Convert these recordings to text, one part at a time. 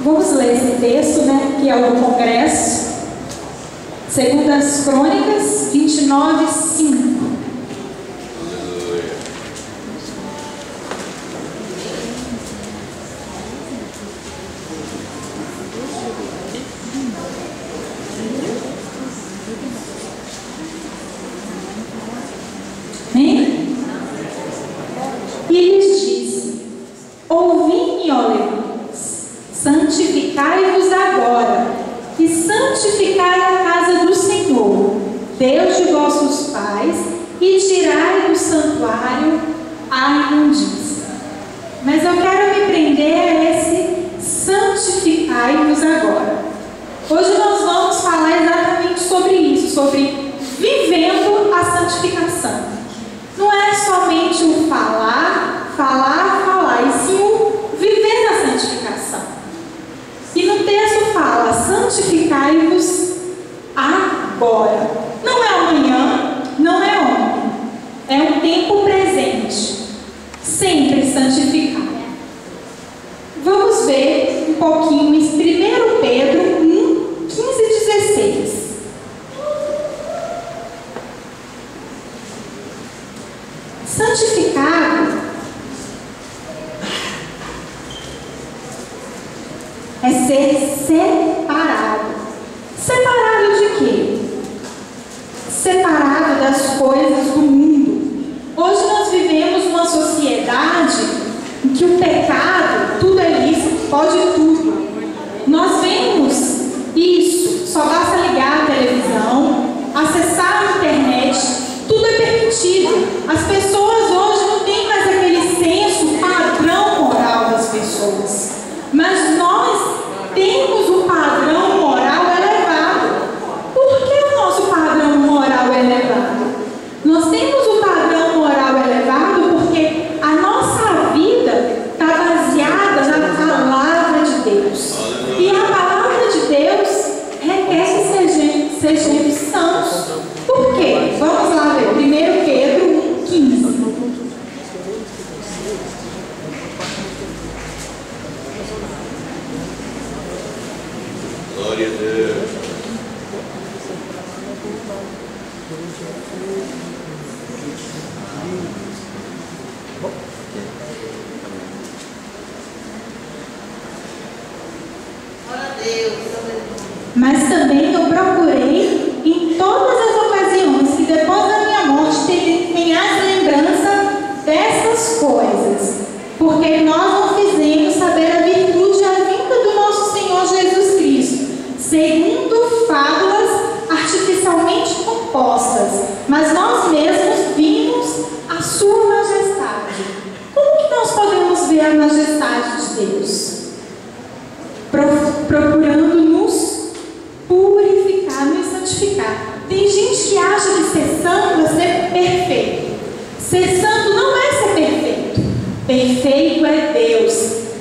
Vamos ler esse texto, né, que é o do Congresso. 2 Crônicas 29, 5. E lhes disse: ouvi-me, ó levitas, santificai-vos agora, e santificai a casa do Senhor, Deus de vossos pais, e tirai do santuário a imundícia. Mas eu quero me prender a esse santificai-vos agora. Hoje nós vamos falar exatamente sobre isso, sobre vivendo a santificação. Não é somente o falar, e sim o viver a santificação. E no texto fala: santificai-vos agora. Não é amanhã, não é ontem. É um tempo presente. Sempre santificar. Vamos ver um pouquinho em 1 Pedro 1, 15 e 16. Santificado é ser separado. Separado de quê? Separado das coisas do mundo. Hoje nós vivemos uma sociedade em que o pecado, tudo é lícito, pode tudo. Nós vemos isso, só basta ligar a televisão, acessar a internet, tudo é permitido. As pessoas hoje não têm mais aquele senso padrão moral das pessoas. Mas nós temos o padrão moral elevado. Por que o nosso padrão moral é elevado? Nós temos o padrão moral elevado porque a nossa vida está baseada na palavra de Deus. E a palavra de Deus requer que sejamos santos. Por quê? Vamos lá ver. 1 Pedro 15. Glória a Deus. Mas também eu procurei em todas as ocasiões que depois da minha morte tenhais lembrança dessas coisas, porque nós não fizemos saber a virtude e a vinda do nosso Senhor Jesus Cristo, segundo fábulas artificialmente compostas, mas nós mesmos vimos a sua majestade. Como que nós podemos ver a majestade de Deus? Procurando nos purificar, nos santificar. Tem gente que acha que ser santo é ser perfeito. Ser santo não é ser perfeito. Perfeito é Deus.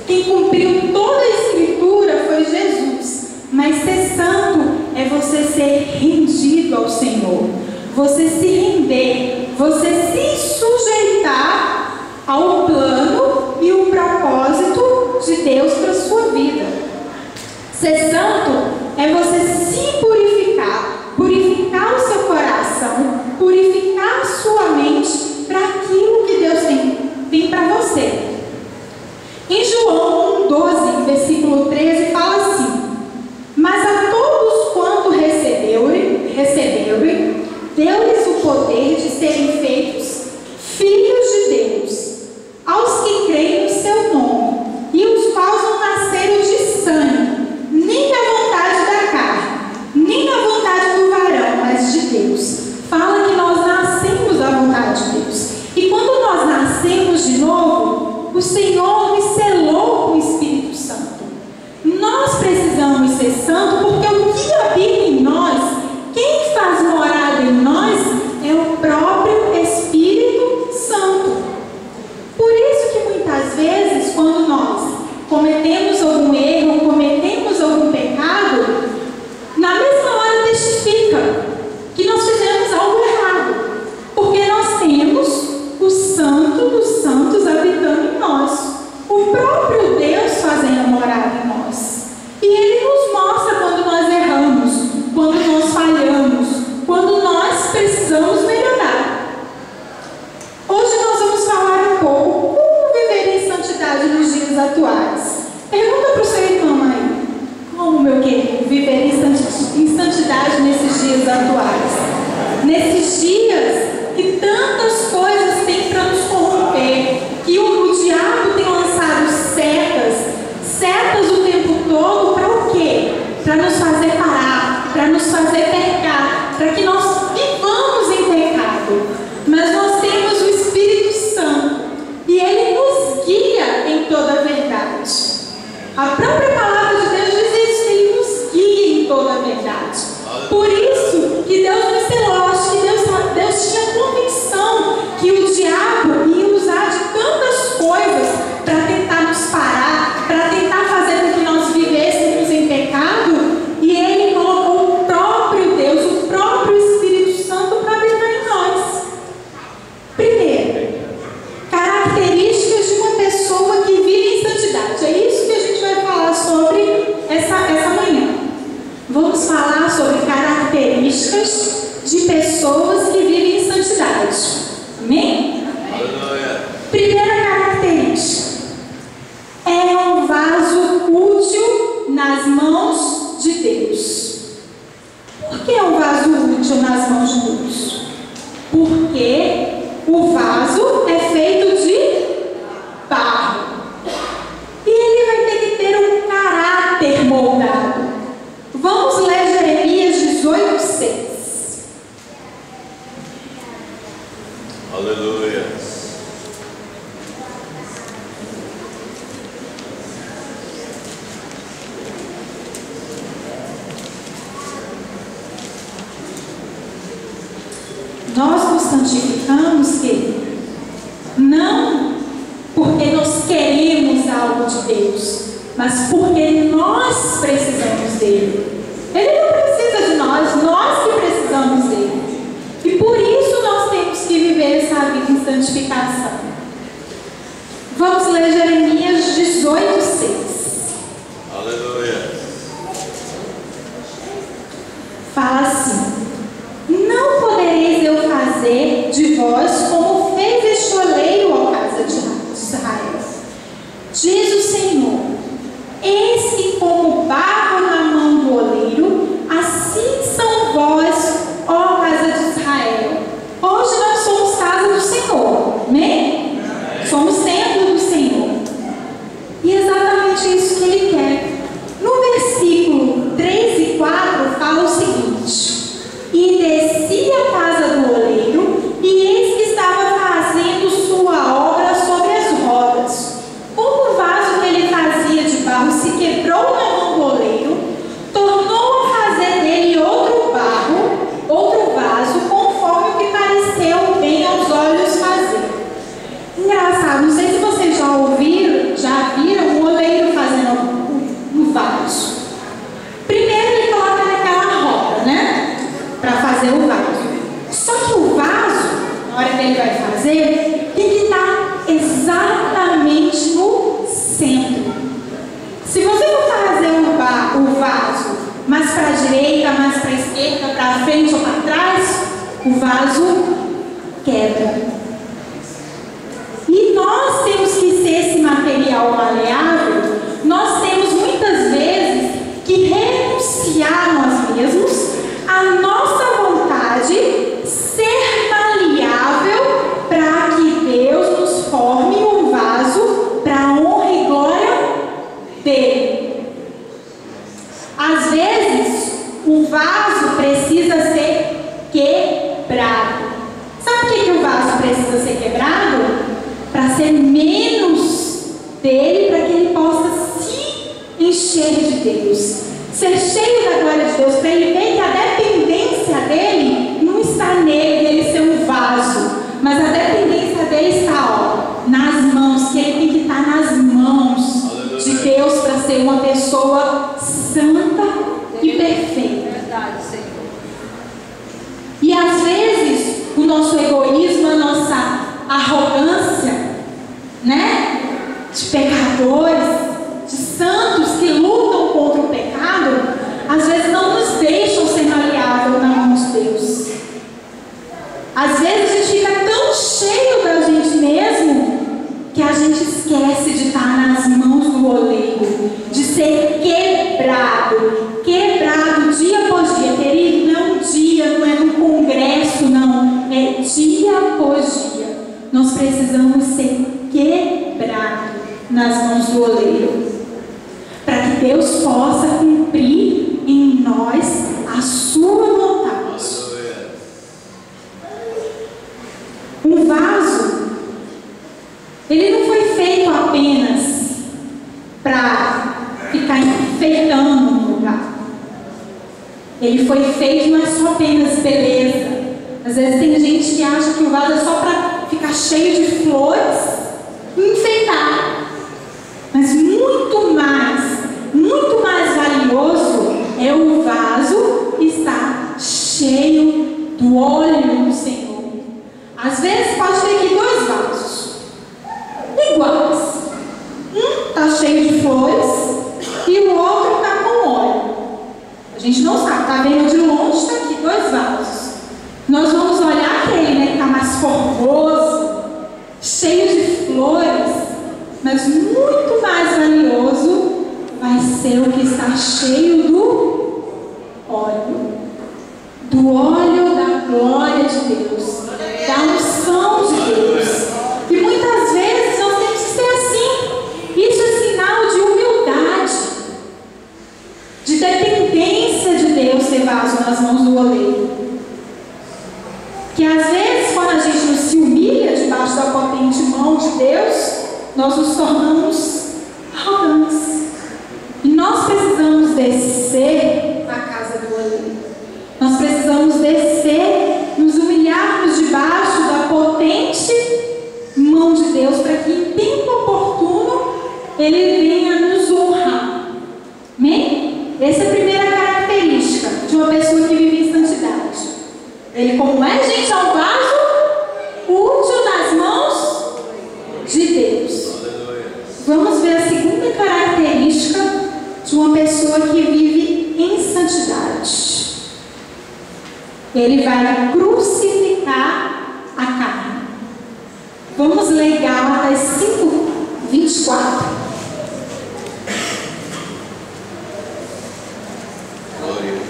Quem cumpriu toda a Escritura foi Jesus. Mas ser santo é você ser rendido ao Senhor. Você se render. Você se sujeitar ao plano e o propósito de Deus para a sua vida. Ser santo é você se purificar, purificar o seu coração, purificar a sua mente para aquilo que Deus tem para você. Em João 1,12, versículo 13, fala assim: mas a todos quanto receberam, deu-lhes o poder de serem feitos filhos de Deus, aos que creem no seu nome, e os quais não nasceram de sangue, nem da vontade da carne, nem da vontade do varão, mas de Deus. Fala que nós nascemos da vontade de Deus. E quando nós nascemos de novo, o Senhor nos selou com o Espírito Santo. Nós precisamos ser santos porque o que habita em nós, quem faz morada em nós, é o próprio Espírito Santo. Por isso que muitas vezes, quando nós cometemos algum erro, cometemos algum pecado, na mesma hora testifica que nós fizemos algo errado, porque nós temos o Santo dos Santos habitando em nós, o próprio Deus fazendo morada em nós. tempos atuais. Nesses dias que tantas coisas têm para nos corromper, que o diabo tem lançado setas o tempo todo para o quê? Para nos fazer parar, para nos fazer pecar, para que nós vivamos em pecado. Mas nós temos o Espírito Santo e Ele nos guia em toda a verdade. A própria palavra de Deus diz isso, que Ele nos guia em toda a verdade. Por isso que Deus nos selou, acho que Deus tinha convicção que o diabo ia usar de tantas coisas para tentar nos parar, para tentar fazer com que nós vivêssemos em pecado, e Ele colocou o próprio Deus, o próprio Espírito Santo para habitar em nós. Primeiro, características de uma pessoa que vive em santidade. É isso que a gente vai falar sobre essa manhã. Vamos falar sobre características de pessoas que vivem em santidade. Amém? Primeira característica: é um vaso útil nas mãos de Deus. Por que é um vaso útil nas mãos de Deus? Porque o vaso é feito de barro. E ele vai ter que ter um caráter moldado. Vamos ler Jeremias 18:6. Aleluia. Nós nos santificamos, querido, não porque nós queremos algo de Deus, mas porque nós precisamos dele. Ele não precisa de nós que precisamos dele. E por isso nós temos que viver essa vida em santificação. Vamos ler Jeremias 18:6. Aleluia. Fala assim: não podereis eu fazer de vós como fez este oleiro ao casa de Israel. Diz o Senhor: eis que como barro na mão do oleiro, assim são vós, ó casa de Israel. Hoje nós somos casa do Senhor, amém? Somos templo do Senhor. E é exatamente isso que Ele quer. No versículo 3 e 4 fala o seguinte: e desci a casa do oleiro, e eis que estava fazendo sua obra sobre as rodas. Como o vaso que ele fazia de barro se quebrou na mão do oleiro, tornou a fazer dele outro vaso, conforme o que pareceu bem aos olhos fazer. Engraçado, não sei se vocês já viram o oleiro fazendo um vaso. Primeiro ele coloca naquela roda, né? Para fazer o vaso. Só que o vaso, na hora que ele vai fazer, tem que estar exatamente no centro. Se você for fazer o vaso mais para a direita, mais para a esquerda, para frente ou para trás, o vaso quebra. E nós temos que ser esse material maleável. Nós temos muitas vezes que renunciar a nós mesmos, a nossa vontade, ser maleável para que Deus nos forme um vaso para a honra e glória dele. Às vezes, o vaso precisa ser quebrado. Sabe por que o vaso precisa ser quebrado? Para ser menos dele, para que ele possa se encher de Deus, ser cheio da glória de Deus, para ele ver que a dependência dele não está nele, dele ser um vaso, mas a dependência dele está nas mãos, que ele tem que estar nas mãos de Deus para ser uma pessoa santa e perfeita. Verdade, Senhor. E às vezes o nosso egoísmo, a nossa arrogância, né, de pecadores, de santos que lutam contra o pecado, às vezes não nos deixam ser maleável na mão de Deus. Às vezes a gente fica tão cheio da gente mesmo que a gente esquece de estar nas mãos do oleiro, de ser quebrado dia após dia. Querido, não é um dia nós precisamos ser quebrados nas mãos do oleiro, para que Deus possa cumprir em nós a sua vontade. Um vaso, ele não foi feito apenas para ficar enfeitando um lugar. Ele foi feito não é só apenas beleza. Às vezes tem gente que acha que o vaso é só para ficar cheio de flores e enfeitar. Mas muito mais valioso é o vaso que está cheio do óleo do Senhor. Às vezes pode ter aqui 2 vasos iguais. Um está cheio de flores e o outro está com óleo. A gente não sabe, está vendo de longe, está aqui 2 vasos. Nós vamos olhar aquele, né, que está mais formoso, cheio de flores, mas muito mais valioso vai ser o que está cheio do óleo da glória de Deus, da unção de Deus. E muitas vezes nós temos que ser assim. Isso é sinal de humildade, de dependência de Deus, ser vaso nas mãos do oleiro. Que às vezes, quando a gente nos se humilha debaixo da potente mão de Deus, nós nos tornamos arrogantes. E nós precisamos descer à casa do oleiro. Nós precisamos descer, nos humilharmos debaixo da potente mão de Deus, para que em tempo oportuno Ele venha nos honrar. Amém? Essa é a primeira característica de uma pessoa que vive em santidade. Ele, como é, gente, é um vaso útil nas mãos de Deus. Vamos ver a segunda característica de uma pessoa que vive em santidade. Ele vai crucificar a carne. Vamos ler Gálatas 5:24. Glória a Jesus.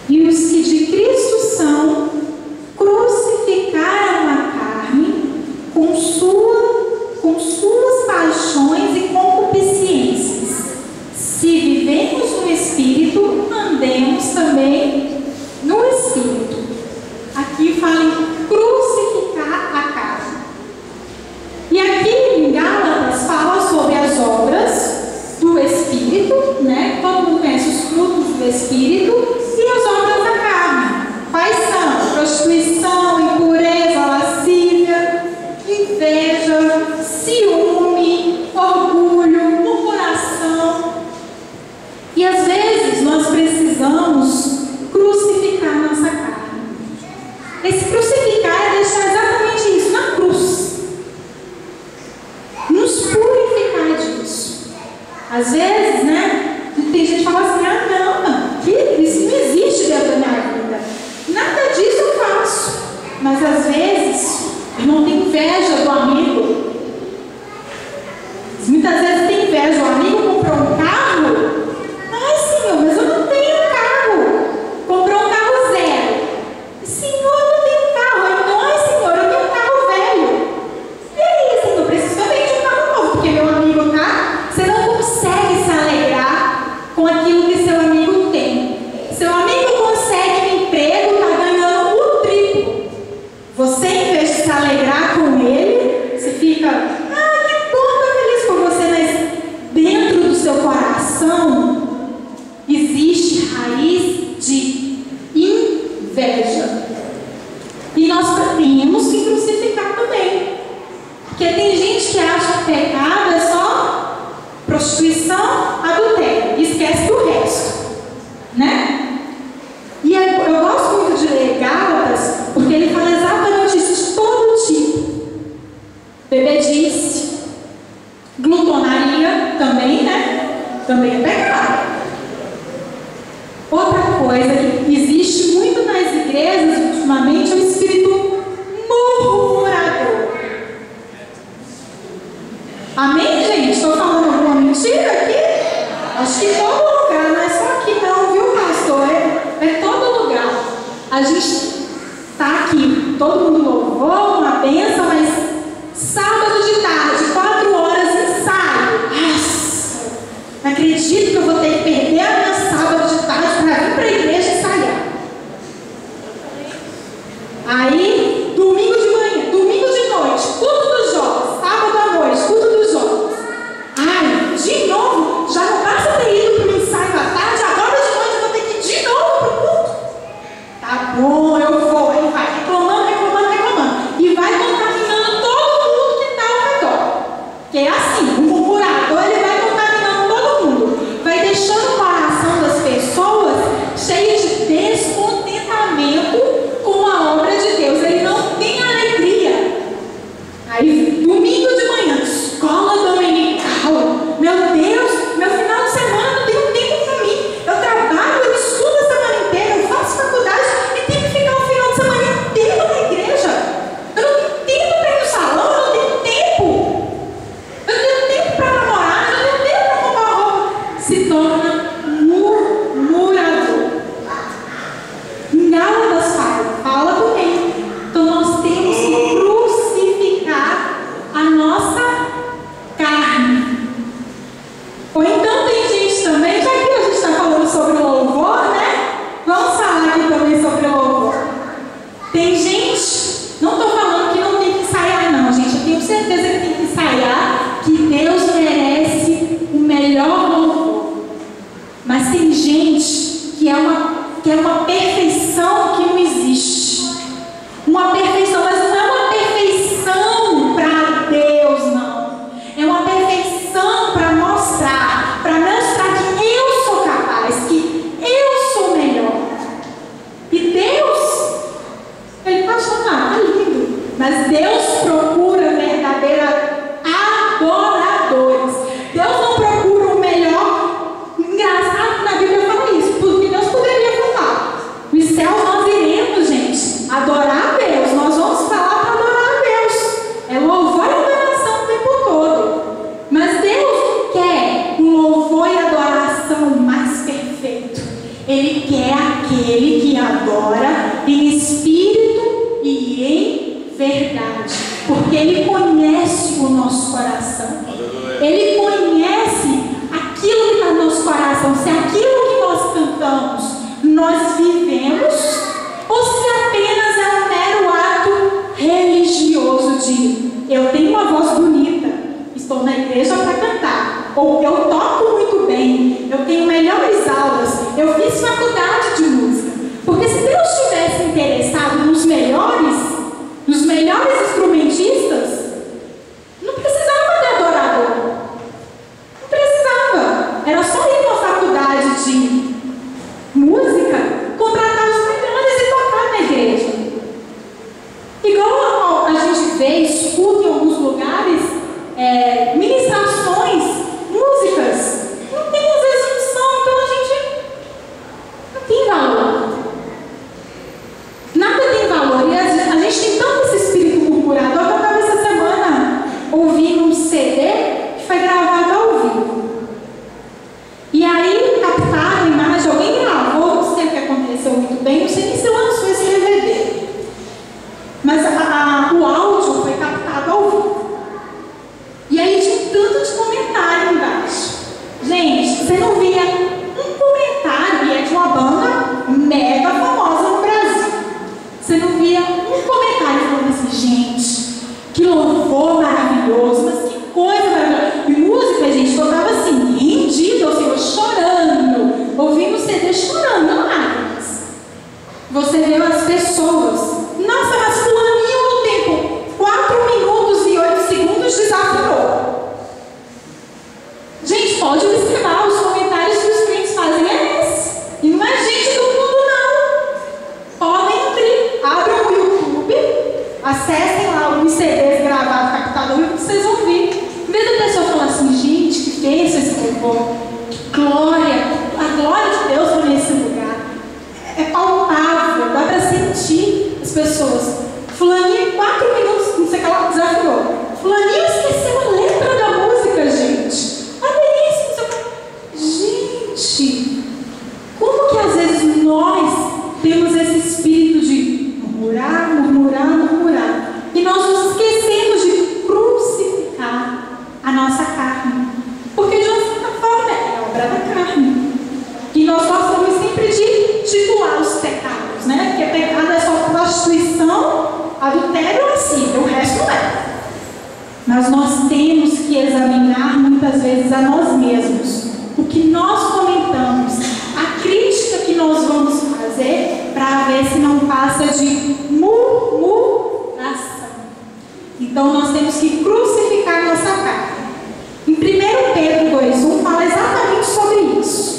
E os que de Cristo são, crucificaram a carne com suas paixões e concupiscências. Se vivemos no Espírito, andemos também no Espírito. Aqui fala em crucificar a carne. E aqui em Gálatas fala sobre as obras do Espírito, né? Todo mundo conhece os frutos do Espírito. E as obras da carne, quais são? Prostituição, impureza, lascívia, inveja, ciúme, orgulho, murmuração. E às vezes nós precisamos crucificar nossa carne. Esse crucificar é deixar exatamente isso na cruz, nos purificar disso. Às vezes, né? Tem gente que fala assim: ah, não, isso não existe dentro da minha vida. Nada disso eu faço. Mas às vezes, irmão, tem inveja do amigo. Muitas vezes tem inveja. O amigo comprou um carro. Ai, Senhor, mas eu não tenho um carro. Comprou um carro zero. Senhor, eu não tenho um carro. Então, ai, Senhor, eu tenho um carro velho. E aí, Senhor, preciso também de um carro novo. Porque meu amigo tá. Você não consegue se alegrar com aquilo que seu amigo tem. Seu amigo consegue um emprego, está ganhando o triplo. Você, em vez de se alegrar com ele, você fica: ah, que bom, estou feliz por você. Mas dentro do seu coração existe raiz de inveja. E nós temos que crucificar também. Porque tem gente que acha que pecado é só prostituição, adultério, e esquece do resto, né? E eu gosto muito de ler Gálatas, porque ele fala exatamente isso, de todo tipo. Bebedice, glutonaria também, né? Também é pecado. Outra coisa que existe muito nas igrejas ultimamente é o espírito gente que é uma perfeição que não existe. Uma perfeição, mas não é uma perfeição para Deus, não. É uma perfeição para mostrar que eu sou capaz, que eu sou melhor. E Deus, Ele pode falar, tá lindo, mas Deus procura verdadeiros adoradores. Deus não procura o melhor. Engraçado, na Bíblia fala isso, porque Deus poderia falar: os céus nós iremos, gente, adorar a Deus, nós vamos falar para adorar a Deus. É louvor e adoração o tempo todo. Mas Deus não quer um louvor e adoração mais perfeito. Ele quer aquele que adora em espírito e em verdade, porque Ele conhece o nosso coração. Ele conhece aquilo que está no nosso coração, se aquilo que nós cantamos nós vivemos, ou se apenas é um mero ato religioso de eu tenho uma voz bonita, estou na igreja para cantar, ou eu toco muito bem, eu tenho melhores aulas, eu fiz faculdade de música. Porque se Deus estivesse interessado nos melhores instrumentistas, não precisava ter adorador. Não precisava. Era só ir para a faculdade de música, contratar os melhores e tocar na igreja. Igual a gente vê, escuta em alguns lugares, ministrações, músicas. Não tem às vezes unção, então a gente não tem valor. Nada tem valor. E a gente tem tanto esse espírito murmurador. Eu estava essa semana ouvindo um CD que foi gravado ao vivo. E aí captaram a imagem, alguém gravou, não sei o que aconteceu muito bem, não sei nem se lançou esse DVD. Mas o áudio foi captado ao vivo. E aí tinha um tanto de comentário embaixo. Gente, você não via um comentário, e é de uma banda mega famosa no Brasil. Você não via um comentário falando assim: gente, que louvor maravilhoso, mas que coisa maravilhosa. E música, gente, eu estava assim, rendida ao Senhor, chorando, ouvindo o CD, chorando, não lágrimas. Você vê as pessoas, nossa, mas fulaninho no tempo 4 minutos e 8 segundos desafinou. Gente, pode observar, os comentários que os crentes fazem é esse. E não é gente do mundo, não. Podem abram o YouTube, acessem lá alguns CDs gravados, captados ao vivo, que vocês vão ver. Em vez da pessoa falar assim: gente, que pensa esse louvor, que glória, a glória de Deus foi nesse lugar. É palpável, dá para sentir as pessoas. Fulaninho, 4 minutos, não sei o que ela desafiou. Fulaninho esqueceu a letra da música, gente. Olha isso, não sei o que. Gente, como que às vezes nós temos esse espírito de murmurar, murmurar, murmurar, e nós nos esquecemos de crucificar a nossa carne, porque de uma certa forma é obra da carne. E nós gostamos sempre de titular os pecados, né? Porque pecado é só prostituição, adultério ou lascívia, o resto não é. Mas nós temos que examinar muitas vezes a nós mesmos, o que nós comentamos, a crítica que nós vamos fazer, para ver se não passa de murmuração. Então nós temos que crucificar nossa carne. Em 1 Pedro 2:1 fala exatamente sobre isso.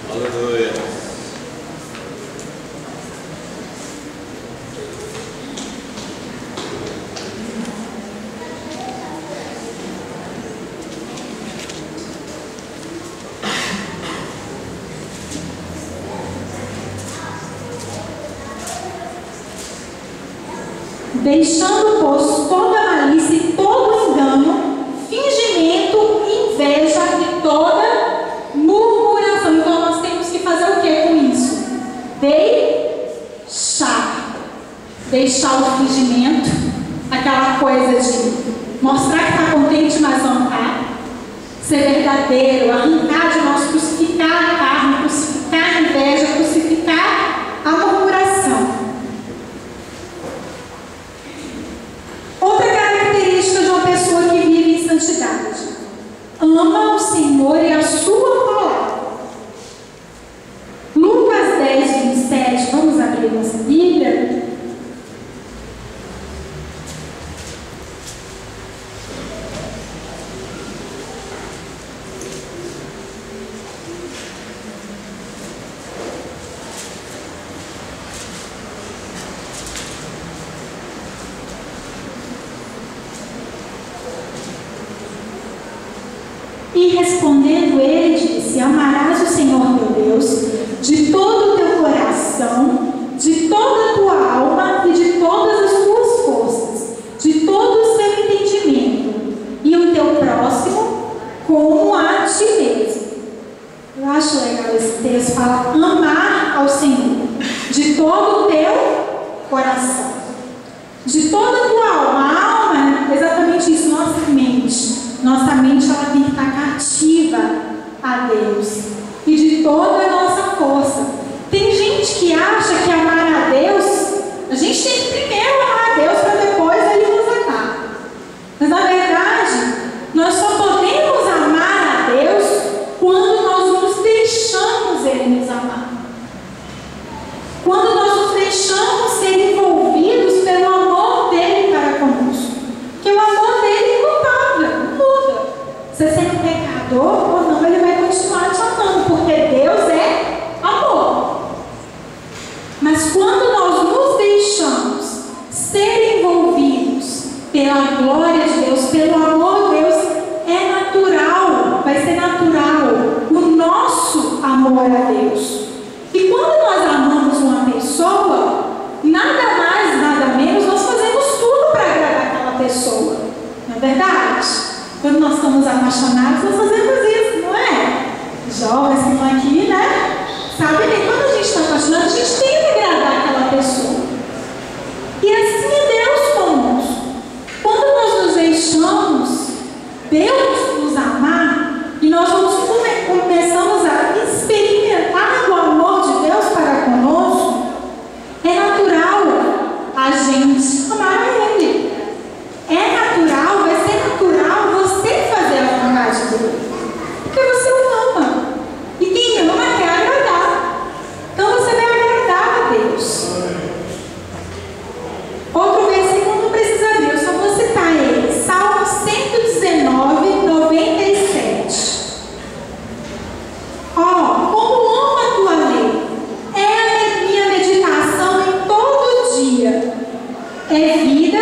Aleluia. Deixando, pois, toda malícia e todo engano, fingimento, inveja e toda murmuração. Então nós temos que fazer o que com isso? Deixar o fingimento, aquela coisa de mostrar que está contente, mas não está. Ser verdadeiro, arrancar de nós, crucificar a carne, crucificar a inveja, crucificar a murmuração. Outra pessoa que vive em santidade ama o Senhor e a sua palavra. E respondendo ele disse: amarás o Senhor teu Deus de todo o teu coração, de toda a tua alma e de todas as tuas forças, de todo o seu entendimento, e o teu próximo como a ti mesmo. Eu acho legal esse texto, fala amar ao Senhor de todo o teu coração, de toda a tua alma. A alma é exatamente isso, nossa mente. Nossa mente ela tem que estar cativa a Deus, e de toda a nossa força. Tem gente que acha que amar a Deus, a gente tem que primeiro amar a Deus para depois Ele nos amar. Mas na verdade, nós só podemos amar a Deus quando nós nos deixamos Ele nos amar. Quando nós nos deixamos ser envolvidos pelo amor dele para conosco. Porque o amor dele é imutável, não muda. Você sendo pecador ou não, ele vai continuar te amando, porque Deus é amor. Mas quando nós nos deixamos ser envolvidos pela glória de Deus, pelo amor de Deus, é natural, vai ser natural o nosso amor a Deus. E quando nós amamos uma pessoa, nada mais, nada menos, nós fazemos tudo para agradar aquela pessoa. Não é verdade? Quando nós estamos apaixonados, nós fazemos isso, não é? Jovens que estão aqui, né? Sabem que quando a gente está apaixonado, a gente tem que agradar aquela pessoa. E assim é Deus conosco. Quando nós nos deixamos Deus nos amar, e nós começamos a experimentar o amor de Deus para conosco, é natural a gente amar a Ele. É natural, vai ser natural você fazer a vontade dele. Porque você o ama. E quem ama quer agradar. Então você vai agradar a Deus. Outro versículo não precisa abrir, eu só vou citar ele. Salmo 119, 97. Como amo a tua lei. É a minha meditação em todo dia. É vida,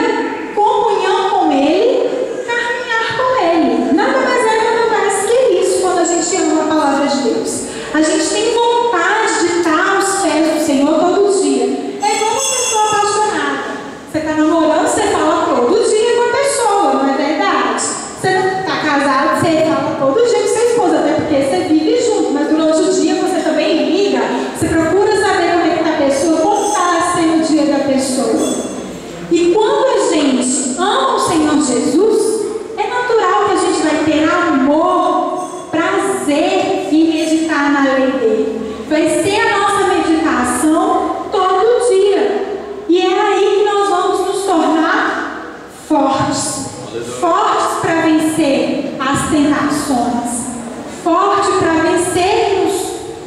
comunhão com Ele, caminhar com Ele. Nada mais é nada mais que isso quando a gente ama a palavra de Deus. A gente tem vontade de estar aos pés do Senhor todo dia. É igual uma pessoa apaixonada. Você está namorando, você fala todo dia com a pessoa, não é verdade? Você não está casado, você fala todo dia com sua esposa, até porque você vive junto, mas durante o dia você também liga, você procura saber como é que está a pessoa, como está sendo o dia da pessoa. E quando a gente ama o Senhor Jesus, é natural que a gente vai ter amor, prazer em meditar na lei dele. Vai ser a nossa meditação todo dia. E é aí que nós vamos nos tornar fortes. Fortes para vencer as tentações. Fortes para vencermos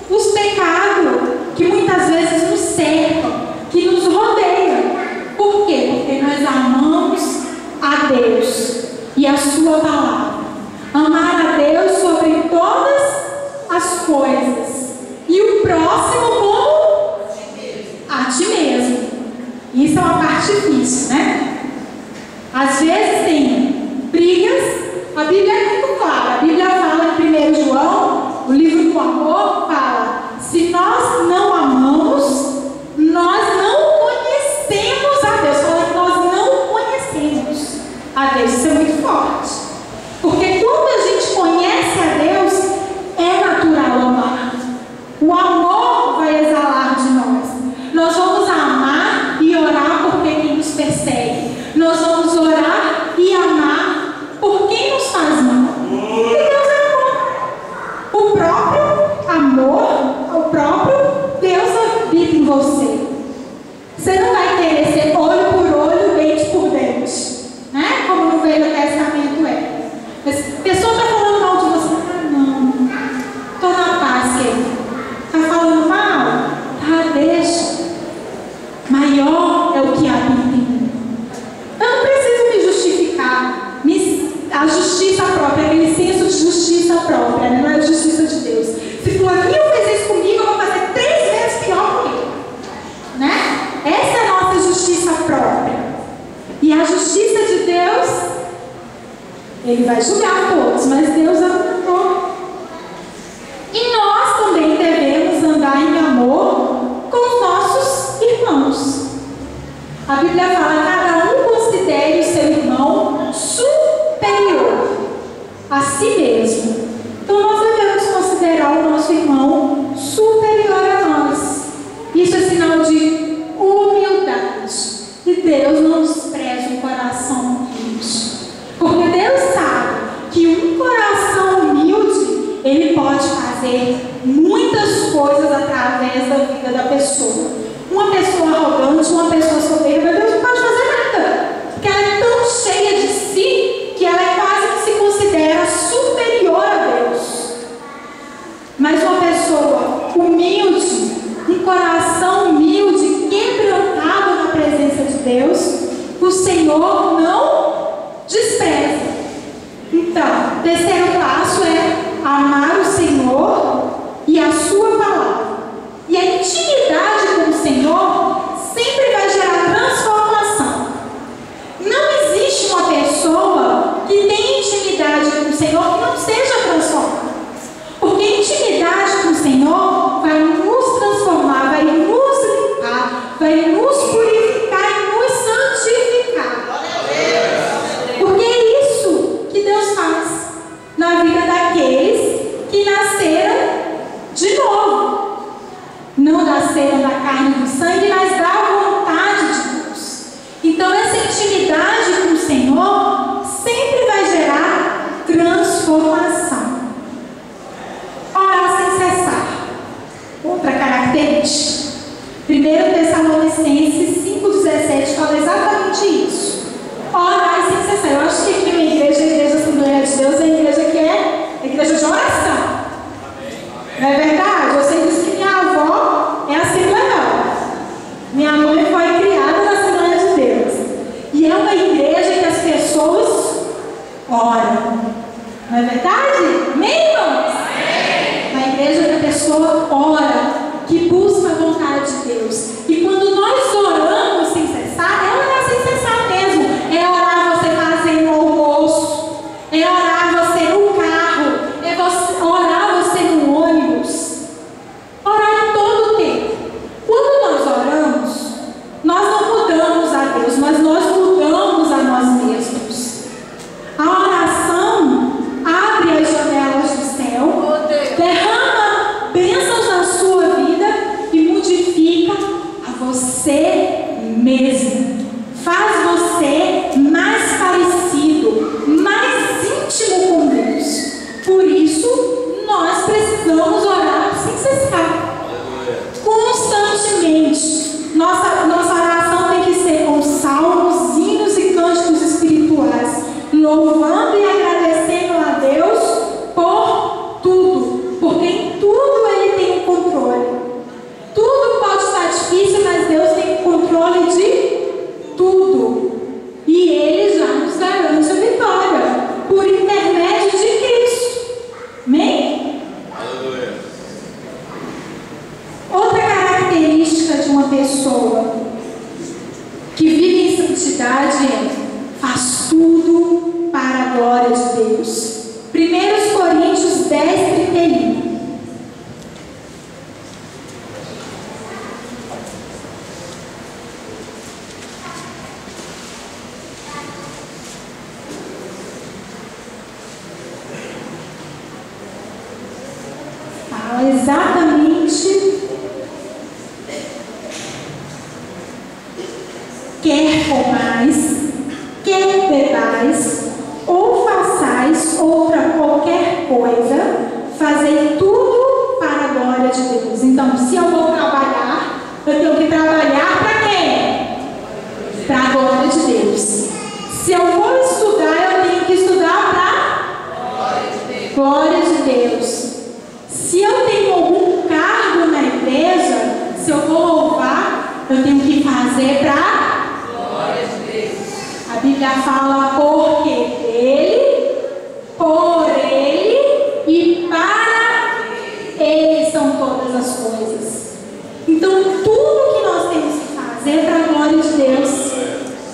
os pecados que muitas vezes nos cercam, que nos rodeiam. Por quê? Porque nós amamos a Deus e a sua palavra. Amar a Deus sobre todas as coisas. E o próximo como a ti mesmo. Isso é uma parte difícil, né? Às vezes tem brigas. A Bíblia é muito clara. A Bíblia fala em 1 João, o livro do amor, fala: se nós não amamos, nós não conhecemos a Deus. Fala que nós não conhecemos a Deus. Isso é muito forte. Porque quando a gente conhece a Deus, é natural amar. O amor vai exalar de nós. Nós vamos amar e orar por quem nos persegue. Nós vamos orar e amar por quem nos faz mal. E Deus é amor. O próprio amor, o próprio Deus habita em você. Você não vai querer ser olho por olho, dente por dente, né? Como no Velho Testamento é. Mas Ele vai julgar todos, mas Deus ama o amor. E nós também devemos andar em amor com os nossos irmãos. A Bíblia fala: cada um considere o seu irmão superior a si mesmo. Então nós devemos considerar o nosso irmão superior a nós. Isso é sinal de humildade. E Deus não despreza um coração humilde. Porque Deus sabe que um coração humilde, ele pode fazer muitas coisas através da vida da pessoa. Uma pessoa arrogante, uma pessoa soberba, Deus não pode fazer nada. Porque ela é tão cheia de si que ela é quase que se considera superior a Deus. Mas uma pessoa humilde, um coração humilde, quebrantado na presença de Deus, o Senhor não despreza. Então, terceiro passo é amar o Senhor e a sua palavra. E a intimidade com o Senhor sempre vai gerar transformação. Não existe uma pessoa que tenha intimidade com o Senhor que não seja transformada. Porque a intimidade com o Senhor vai nos transformar, vai nos limpar, vai nos purificar e nos santificar. Porque é isso que Deus faz na vida daqueles que nasceram de novo. Não nasceram da carne e do sangue, mas da vontade de Deus. Então essa intimidade com o Senhor sempre vai gerar transformação. Orar sem cessar. Outra característica. 1 Tessalonicenses 5,17 fala exatamente isso. Orar sem cessar. Eu acho que aqui na igreja, a igreja Assembleia de Deus, é a igreja que é a igreja de oração. Não é verdade? Você disse que minha avó é assembleia. Minha mãe foi criada na Assembleia de Deus. E é uma igreja que as pessoas oram. Não é verdade? Amém, irmãos? Uma igreja que a pessoa ora, que busca a vontade de Deus. E quando nós oramos sem cessar, é orar sem cessar mesmo. É orar você fazendo almoço. É orar você no carro. É orar você no ônibus. Orar em todo o tempo. Quando nós oramos, nós não mudamos a Deus, mas nós mudamos a nós mesmos. A oração abre as janelas do céu, derrama bênçãos na sua vida e modifica a você mesmo. Faz você mais parecido, mais íntimo com Deus. Por isso, nós precisamos orar sem cessar. Constantemente. Nossa oração tem que ser com salmos, hinos e cânticos espirituais, louvando e agradecendo a Deus por tudo, porque em tudo Ele tem o controle. Tudo pode estar difícil, mas Deus tem o controle de tudo. E Ele já nos garante a vitória, por intermédio de Cristo. Amém? Aleluia. Outra característica de uma pessoa que vive em santidade é: faz tudo para a glória de Deus. 1 Coríntios 10:31. Fala exatamente: quer comais, quer bebais, ou façais outra qualquer coisa, fazei tudo para a glória de Deus. Então, se eu vou trabalhar, eu tenho que trabalhar para quem? Para a glória de Deus. Se eu vou estudar, eu tenho que estudar para a glória de Deus. Se eu tenho algum cargo na igreja, se eu vou louvar, eu tenho que fazer para a glória de Deus. A Bíblia fala: porque dele, por ele e para ele são todas as coisas. Então, tudo que nós temos que fazer é para a glória de Deus.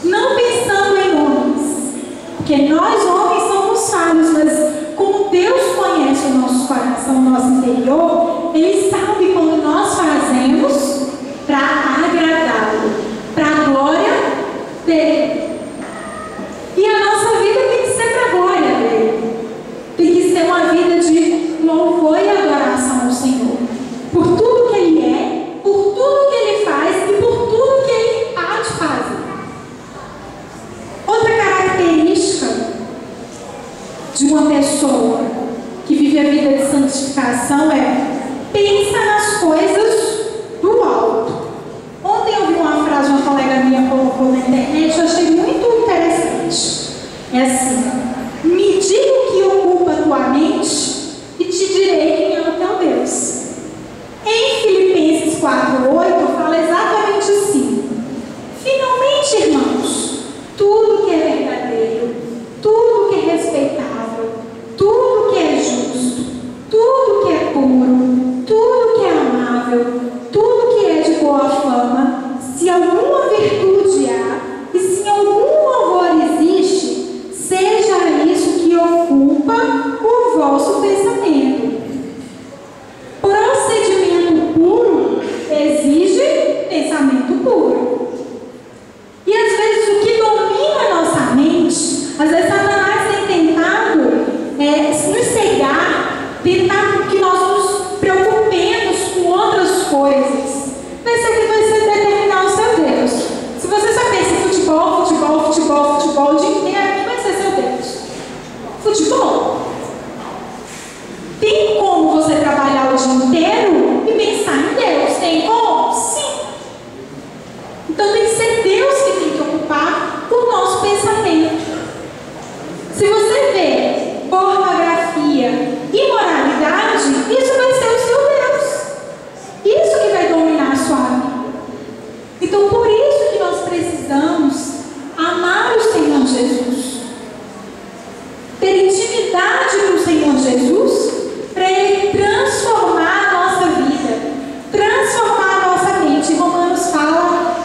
Não pensando em homens, porque nós homens somos coração, no nosso interior, Ele sabe quando nós fazemos para agradá-lo, para a glória dele. E a nossa vida tem que ser para a glória dele. Tem que ser uma vida de louvor e adoração ao Senhor. Por tudo que Ele é, por tudo que Ele faz e por tudo que Ele há de fazer. Outra característica de uma pessoa que vive a vida de santificação é: pensa nas coisas do alto. Ontem eu vi uma frase, uma colega minha colocou na internet, eu achei muito interessante. É assim: me diga o que ocupa a tua mente e te direi quem é o teu Deus. Em Filipenses 4:8 fala exatamente assim: finalmente, irmãos, tudo que é verdadeiro, tudo que é respeitável, tudo que é justo, tudo que é puro, tudo que é amável, tudo que é de boa fama, se alguma virtude há e se algum louvor existe, seja isso que ocupa o vosso pensamento. Procedimento puro exige pensamento puro. E às vezes o que domina a nossa mente, às vezes Satanás tem tentado nos cegar, tentar que nós nos preocupemos com outras coisas. Mas isso aqui vai ser determinar o seu Deus. Se você só pensa em futebol, futebol, futebol, futebol, o dia inteiro, quem vai ser seu Deus? Futebol. Tem como você trabalhar o dia inteiro e pensar em Deus? Tem como? Sim. Então tem que ser Deus que tem que ocupar o nosso pensamento. Se você vê pornografia, imoralidade, isso vai ser o seu Deus. Isso que vai dominar a sua vida. Então por isso que nós precisamos amar o Senhor Jesus. Ter intimidade com o Senhor Jesus, para Ele transformar a nossa vida, transformar a nossa mente. Romanos fala,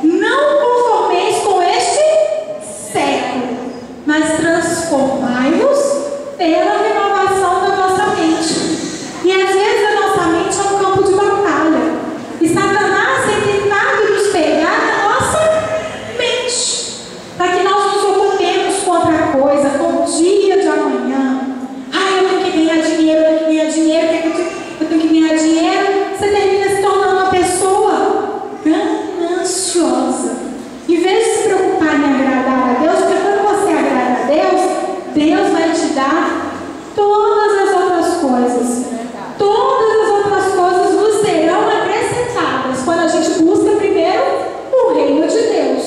não conformeis com este século, mas transformai-vos pela renovação da nossa mente. E às vezes a nossa mente é um campo de batalha, e Satanás tem tentado nos pegar na nossa mente, para que nós nos ocupemos com outra coisa, com o dia de amanhã. Eu tenho que ganhar dinheiro, eu tenho que ganhar dinheiro, eu tenho que ganhar dinheiro. Você termina se tornando uma pessoa gananciosa. Em vez de se preocupar em agradar a Deus, porque quando você agrada a Deus, Deus vai te dar todas as outras coisas. Todas as outras coisas nos serão acrescentadas quando a gente busca primeiro o reino de Deus.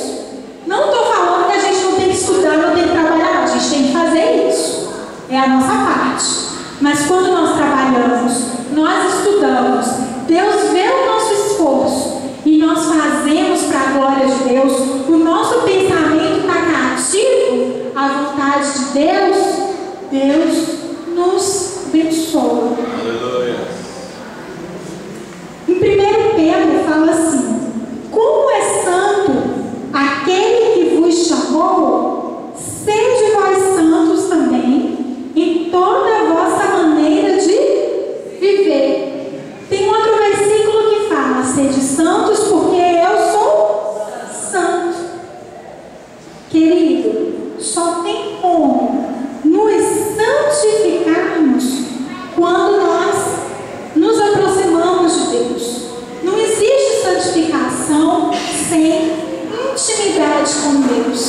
Não estou falando que a gente não tem que estudar, não tem que trabalhar, não. A gente tem que fazer isso. É a nossa parte. Mas quando nós trabalhamos, nós estudamos, Deus vê o nosso esforço e nós fazemos para a glória de Deus, o nosso pensamento está cativo à vontade de Deus, Deus nos abençoa. Aleluia. Em 1 Pedro fala assim: como é santo aquele que vos chamou, sede vós santos também em toda a vossa maneira de viver. Tem um outro versículo que fala: sede santos porque eu sou santo. Querido, só tem como nos santificarmos quando nós nos aproximamos de Deus. Não existe santificação sem intimidade com Deus.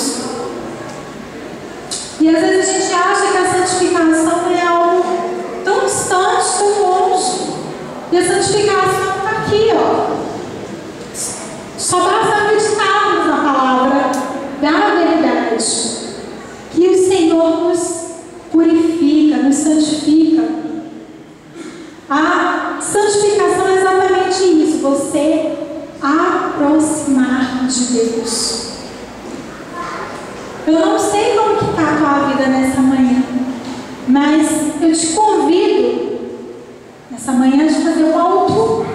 E às vezes a gente acha que a santificação é algo tão distante, tão longe. E a santificação está aqui, ó. Só basta meditarmos na palavra da verdade, que o Senhor nos purifica, nos santifica. A santificação é exatamente isso: você aproximar de Deus. Eu não sei como que está a tua vida nessa manhã, mas eu te convido nessa manhã de fazer um autoexame,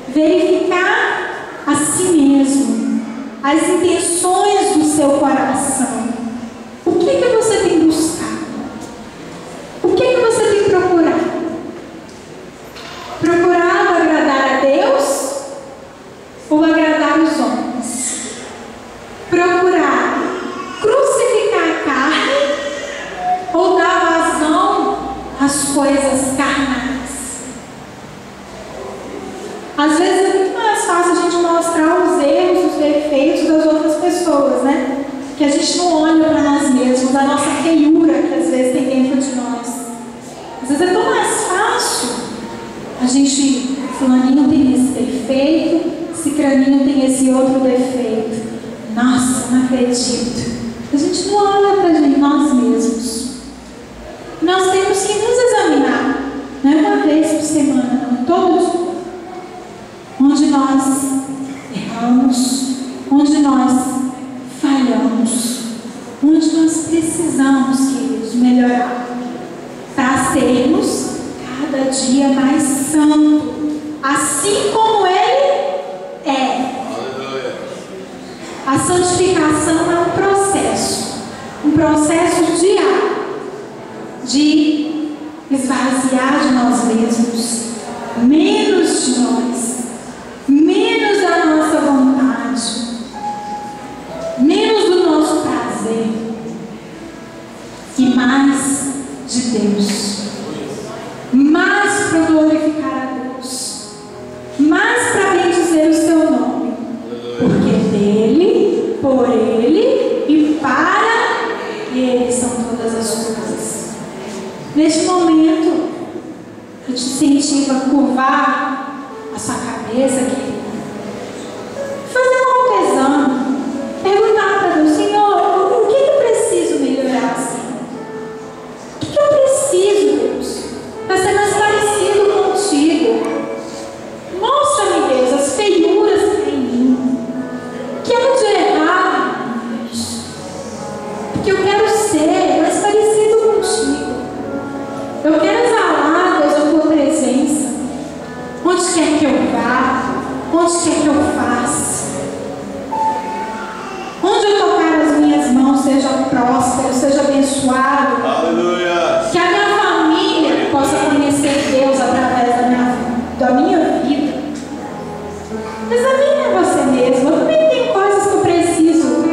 verificar a si mesmo, as intenções do seu coração. O que você tem buscado? agradar os homens, procurar crucificar a carne ou dar vazão às coisas carnais. Às vezes é muito mais fácil a gente mostrar os erros, os defeitos das outras pessoas, né? Que a gente não olha para nós mesmos, a nossa feiura que às vezes tem dentro de nós. Às vezes é tão mais fácil a gente, fulaninho tem esse defeito, cicraninho tem esse outro defeito. Nossa, não acredito. A gente não olha para nós mesmos. Nós temos que nos examinar, não é uma vez por semana, não, todo dia. Onde nós erramos, onde nós falhamos, onde nós precisamos, queridos, melhorar, para sermos cada dia mais santos, assim como Ele é. A santificação é um processo diário de esvaziar de nós mesmos, menos de nós, menos da nossa vontade, menos do nosso prazer e mais de Deus, mais para glorificar a Deus, mais para bendizer o seu nome, porque dele, por ele e para ele são todas as coisas. Neste momento eu te incentivo a curvar a sua cabeça, querido, fazer um autoexame, perguntar para Deus: Senhor, o que eu preciso melhorar assim? O que eu preciso, Deus, para ser mais parecido contigo? Mostra-me, Deus, as feiuras que tem em mim. O que há de errado, Deus? Porque eu quero ser mais parecido contigo. Eu quero exalar, Deus, a tua presença. Onde quer que eu vá, onde quer que eu faça, onde eu tocar as minhas mãos, seja próspero, seja abençoado. Aleluia. Que a minha família possa conhecer Deus através da minha vida. Examine você mesmo. Eu também tenho coisas que eu preciso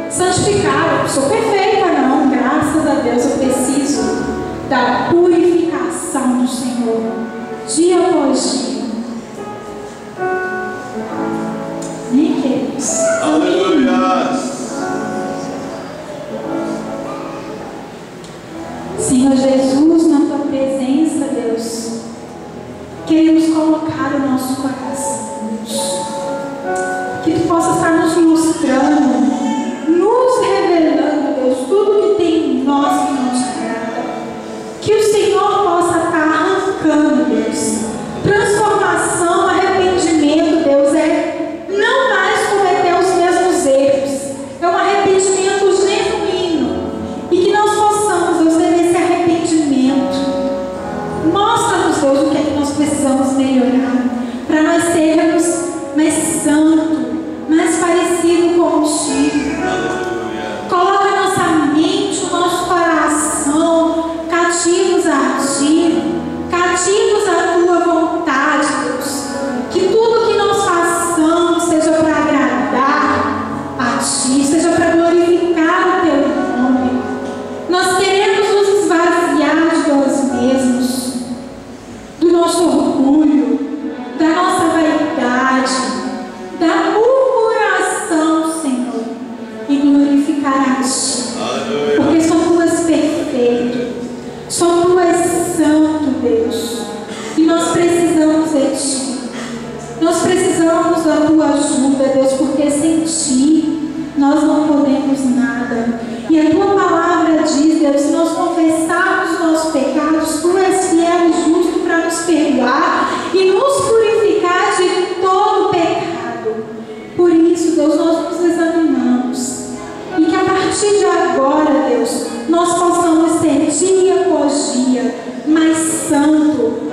santificar. Eu não sou perfeita, não. Graças a Deus eu preciso da purificação do Senhor, dia após dia. Nem queridos. Aleluia. Senhor Jesus, na tua presença, Deus, queremos colocar o nosso coração, Deus. Que tu possa estar nos mostrando, nos revelando, Deus, tudo que tem em nós que não te agrada. Que o Senhor possa estar arrancando, Deus, transformação, arrependimento, Deus, não mais cometer os mesmos erros. É um arrependimento genuíno. E que nós possamos, Deus, ter esse arrependimento. Mostra-nos, Deus, o que é que nós precisamos melhorar, para nós sermos mais santos, mais parecidos contigo. Coloca a nossa mente, o nosso coração cativos a ti, cativos à tua vontade, Deus. Que tudo que nós façamos seja para agradar a ti, seja para glorificar o teu nome. Nós queremos nos esvaziar de nós mesmos, do nosso orgulho, da nossa vaidade, da murmuração, Senhor, e glorificar a ti. Porque só tu és perfeito, só tu és santo, Deus, e nós precisamos de ti. Nós precisamos da tua ajuda, Deus, porque sem ti nós não podemos nada. E a tua palavra diz, Deus, se nós confessarmos os nossos pecados, tu és fiel e justo para nos perdoar e nos purificar de todo pecado. Por isso, Deus, nós nos examinamos. E que a partir de agora, Deus, nós possamos ser dia após dia mais santo,